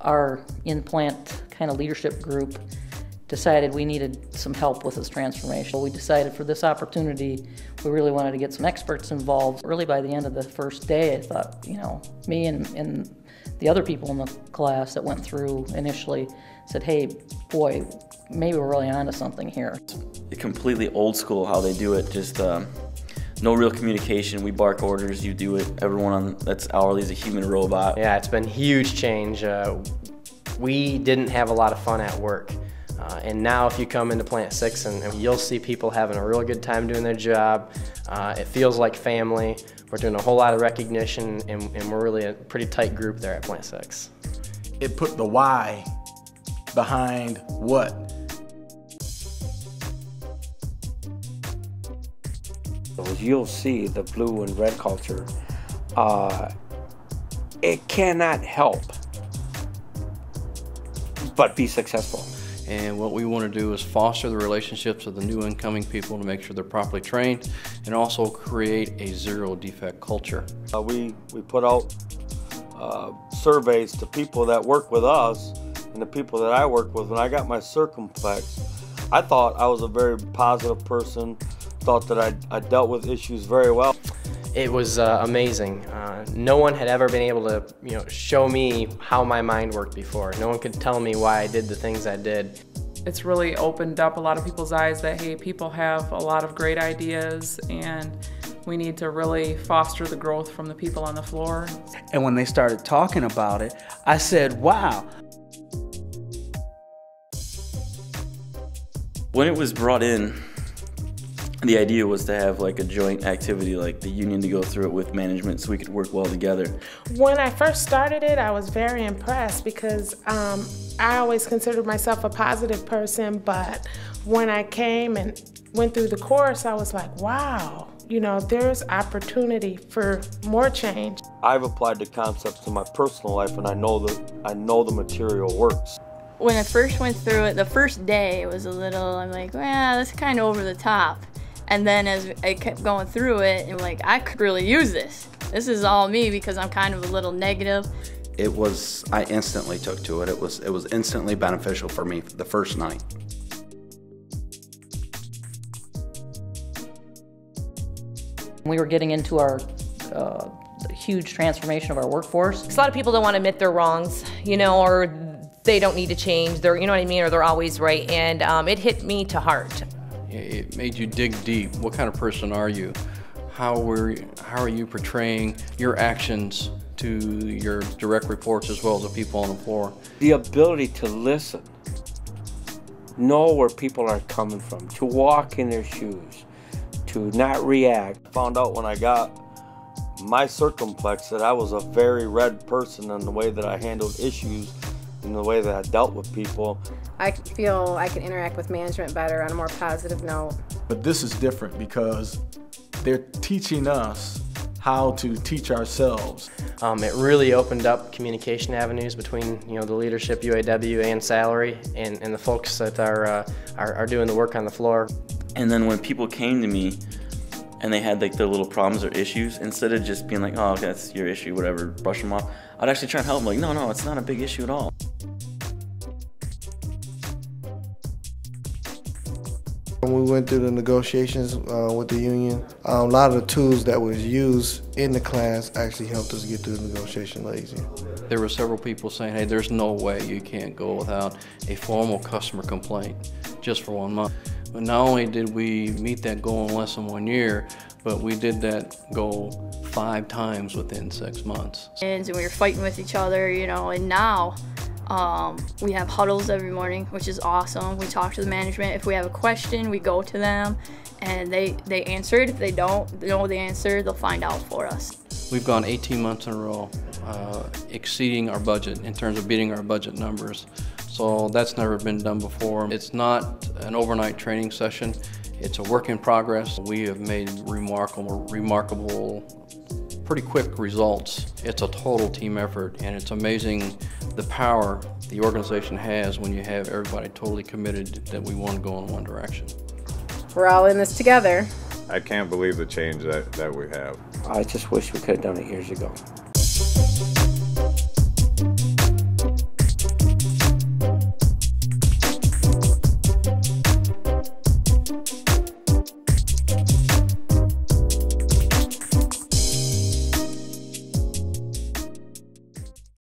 our in-plant kind of leadership group decided we needed some help with this transformation. We decided for this opportunity, we really wanted to get some experts involved. Really by the end of the first day, I thought, you know, me and the other people in the class that went through initially said, hey, boy, maybe we're really onto something here. Completely old school how they do it, just no real communication. We bark orders, you do it. Everyone that's hourly is a human robot. Yeah, it's been huge change. We didn't have a lot of fun at work. And now if you come into Plant 6 and you'll see people having a real good time doing their job. It feels like family. We're doing a whole lot of recognition and we're really a pretty tight group there at Plant 6. It put the why behind what. As you'll see, the blue and red culture, it cannot help but be successful. And what we want to do is foster the relationships of the new incoming people to make sure they're properly trained and also create a zero defect culture. We put out surveys to people that work with us and the people that I work with. When I got my circumflex, I thought I was a very positive person, thought that I dealt with issues very well. It was amazing. No one had ever been able to, show me how my mind worked before. No one could tell me why I did the things I did. It's really opened up a lot of people's eyes that, hey, people have a lot of great ideas and we need to really foster the growth from the people on the floor. And when they started talking about it, I said, wow. When it was brought in, the idea was to have like a joint activity, like the union to go through it with management so we could work well together. When I first started it, I was very impressed because I always considered myself a positive person, but when I came and went through the course, I was like, wow, there's opportunity for more change. I've applied the concepts to my personal life and I know the material works. When I first went through it, the first day it was a little, I'm like, well, that's kind of over the top. And then as I kept going through it, I'm like, I could really use this. This is all me because I'm kind of a little negative. I instantly took to it. It was instantly beneficial for me the first night. We were getting into our huge transformation of our workforce. A lot of people don't want to admit their wrongs, or they don't need to change. They're, or they're always right. And it hit me to heart. It made you dig deep. What kind of person are you? How are you portraying your actions to your direct reports as well as the people on the floor? The ability to listen, know where people are coming from, to walk in their shoes, to not react. I found out when I got my circumflex that I was a very red person in the way that I handled issues, in the way that I dealt with people. I feel I can interact with management better on a more positive note. But this is different because they're teaching us how to teach ourselves. It really opened up communication avenues between the leadership, UAW, and salary, and the folks that are doing the work on the floor. And then when people came to me and they had like their little problems or issues, instead of just being like, oh, that's your issue, whatever, brush them off, I'd actually try and help them. Like, no, it's not a big issue at all. When we went through the negotiations with the union, a lot of the tools that was used in the class actually helped us get through the negotiation a lot easier. There were several people saying, hey, there's no way you can't go without a formal customer complaint just for 1 month. But not only did we meet that goal in less than 1 year, but we did that goal 5 times within 6 months. And we were fighting with each other, and now we have huddles every morning, which is awesome. We talk to the management. If we have a question, we go to them, and they answer it. If they don't know the answer, they'll find out for us. We've gone 18 months in a row exceeding our budget in terms of beating our budget numbers. So that's never been done before. It's not an overnight training session. It's a work in progress. We have made remarkable, pretty quick results. It's a total team effort, and it's amazing the power the organization has when you have everybody totally committed that we want to go in one direction. We're all in this together. I can't believe the change that we have. I just wish we could have done it years ago.